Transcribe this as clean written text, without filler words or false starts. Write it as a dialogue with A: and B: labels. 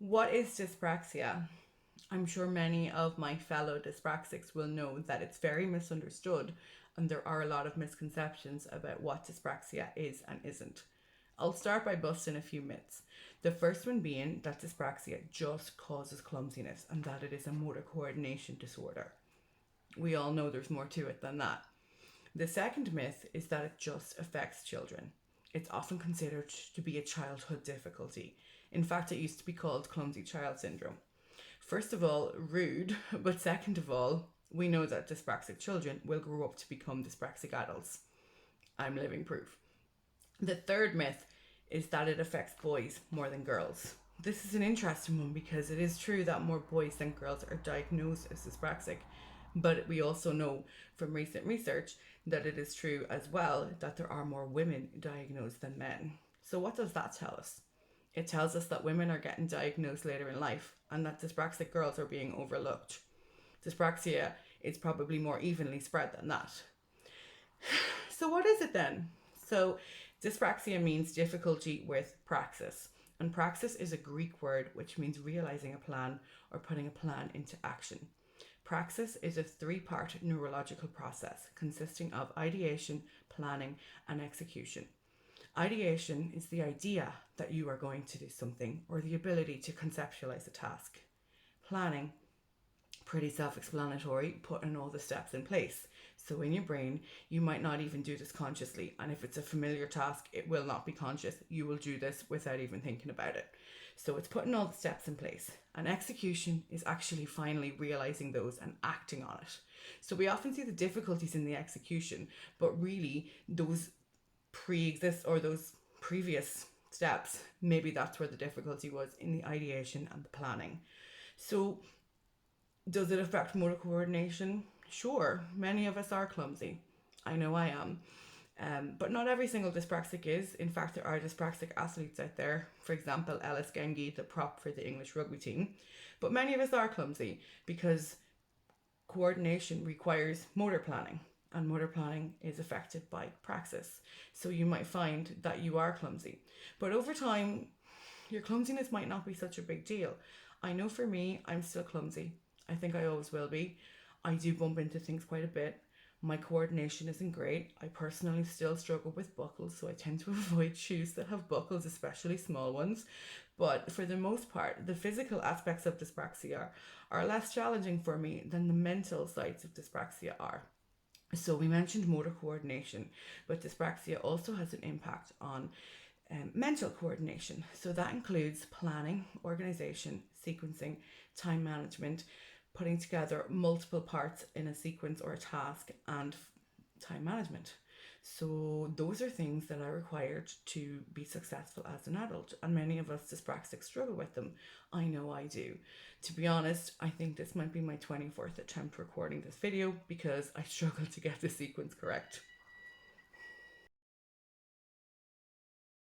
A: What is dyspraxia? I'm sure many of my fellow dyspraxics will know that it's very misunderstood and there are a lot of misconceptions about what dyspraxia is and isn't. I'll start by busting a few myths. The first one being that dyspraxia just causes clumsiness and that it is a motor coordination disorder. We all know there's more to it than that. The second myth is that it just affects children. It's often considered to be a childhood difficulty. In fact, it used to be called clumsy child syndrome. First of all, rude, but second of all, we know that dyspraxic children will grow up to become dyspraxic adults. I'm living proof. The third myth is that it affects boys more than girls. This is an interesting one because it is true that more boys than girls are diagnosed as dyspraxic, but we also know from recent research that it is true as well that there are more women diagnosed than men. So, what does that tell us? It tells us that women are getting diagnosed later in life and that dyspraxic girls are being overlooked. Dyspraxia is probably more evenly spread than that. So, what is it then? So, dyspraxia means difficulty with praxis. And praxis is a Greek word which means realizing a plan or putting a plan into action. Praxis is a three-part neurological process consisting of ideation, planning, and execution. Ideation is the idea that you are going to do something or the ability to conceptualize a task. Planning, pretty self-explanatory, putting all the steps in place. So in your brain, you might not even do this consciously, and if it's a familiar task, it will not be conscious. You will do this without even thinking about it. So it's putting all the steps in place. And execution is actually finally realizing those and acting on it. So we often see the difficulties in the execution, but really those pre-exist or those previous steps, maybe that's where the difficulty was, in the ideation and the planning. So does it affect motor coordination? Sure, many of us are clumsy. I know I am. But not every single dyspraxic is. In fact, there are dyspraxic athletes out there. For example, Ellis Gengi, the prop for the English rugby team. But many of us are clumsy because coordination requires motor planning, and motor planning is affected by praxis. So you might find that you are clumsy. But over time, your clumsiness might not be such a big deal. I know for me, I'm still clumsy. I think I always will be. I do bump into things quite a bit. My coordination isn't great. I personally still struggle with buckles, so I tend to avoid shoes that have buckles, especially small ones. But for the most part, the physical aspects of dyspraxia are less challenging for me than the mental sides of dyspraxia are. So we mentioned motor coordination, but dyspraxia also has an impact on mental coordination. So that includes planning, organization, sequencing, time management, putting together multiple parts in a sequence or a task, and time management. So those are things that are required to be successful as an adult, and many of us dyspraxics struggle with them. I know I do. To be honest, I think this might be my 24th attempt recording this video because I struggle to get the sequence correct.